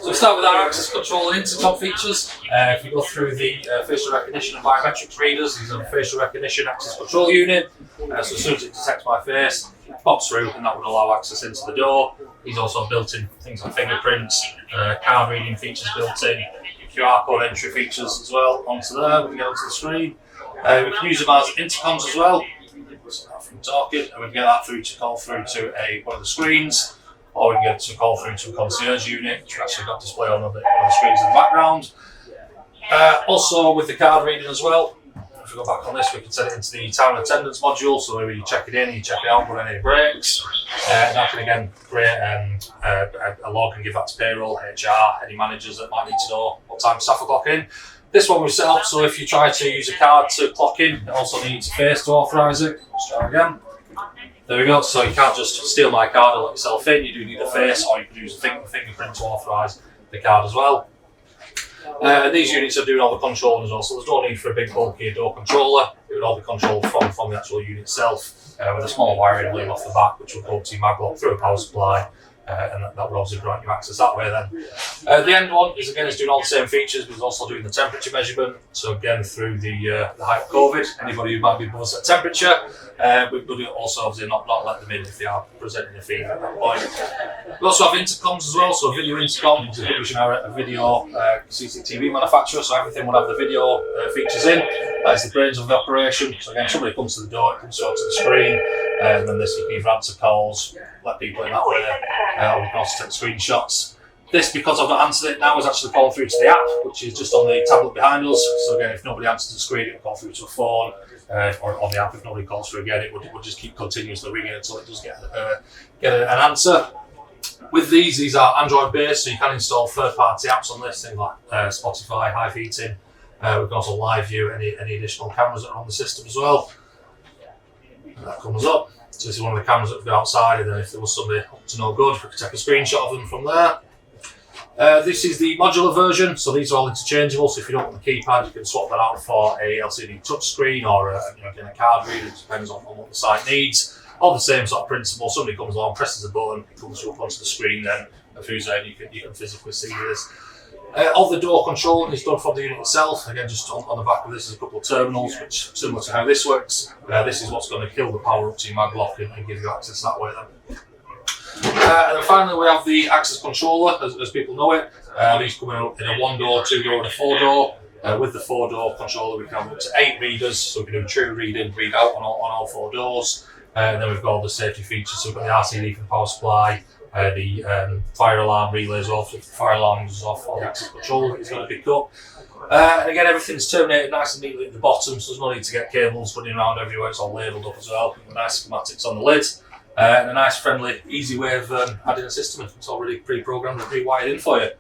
So we start with our access control and intercom features. If you go through the facial recognition and biometrics readers, these are a facial recognition access control unit. So as soon as it detects my face, it pops through and that would allow access into the door. These also built in things like fingerprints, card reading features built in, QR code entry features as well onto there. We can get onto the screen. We can use them as intercoms as well. From talking, and we can get that through to call through to one of the screens, or we can get it to call through to a concierge unit, which actually got display on one of the screens in the background. Also with the card reading as well, if we go back on this, we can set it into the time and attendance module, so where you check it in, you check it out, put any breaks. And that can again create a log and give that to payroll, HR, any managers that might need to know what time staff are clocking in. This one we've set up so if you try to use a card to clock in, it also needs a face to authorise it. Let's try again. There we go, so you can't just steal my card and let yourself in, you do need a face, or you can use a fingerprint to authorise the card as well. And these units are doing all the controlling as well, so there's no need for a big bulky door controller. It would all be controlled from the actual unit itself, with a small wiring loom off the back, which will go up to your maglock through a power supply. And that would obviously grant you access that way then. The end one is doing all the same features, but it's also doing the temperature measurement. So again, through the height of COVID, anybody who might be above a certain temperature, we would also obviously not let them in if they are presenting a fever at that point. We also have intercoms as well, so video intercom, which are a video CCTV manufacturer, so everything will have the video features in. That is the brains of the operation. So again, somebody comes to the door, it comes onto the screen, and then this you can either answer calls, let people in that way, or we can also take screenshots. This, because I've not answered it now, is actually calling through to the app, which is just on the tablet behind us. So again, if nobody answers the screen, it will call through to a phone, or on the app, if nobody calls through again, it would just keep continuously ringing until it does get an answer. With these are Android based, so you can install third-party apps on this, things like Spotify, Hive Heating. We can also live view any additional cameras that are on the system as well. And that comes up. So this is one of the cameras that would go outside, and then if there was somebody up to no good, we could take a screenshot of them from there. This is the modular version, so these are all interchangeable, so if you don't want the keypad, you can swap that out for a LCD touchscreen or again, a card reader. It depends on what the site needs. All the same sort of principle. Somebody comes along, presses a button, it comes up onto the screen, then of who's there, you can physically see this. All the door control is done from the unit itself. Again, just on the back of this is a couple of terminals, which similar to how this works. This is what's going to kill the power up to your maglock and give you access that way then. And then finally we have the access controller, as people know it. These come in a 1-door, 2-door and a 4-door. With the 4-door controller we can have up to 8 readers, so we can do true read in, read out on all 4 doors. And then we've got all the safety features, so we've got the RCD for the power supply, the fire alarm relays off. If the fire alarm is off, all the access control is going to pick up. And again, everything's terminated nice and neatly at the bottom, so there's no need to get cables running around everywhere. It's all labelled up as well. Nice schematics on the lid. And a nice, friendly, easy way of adding a system. It's already pre-programmed and pre-wired in for you.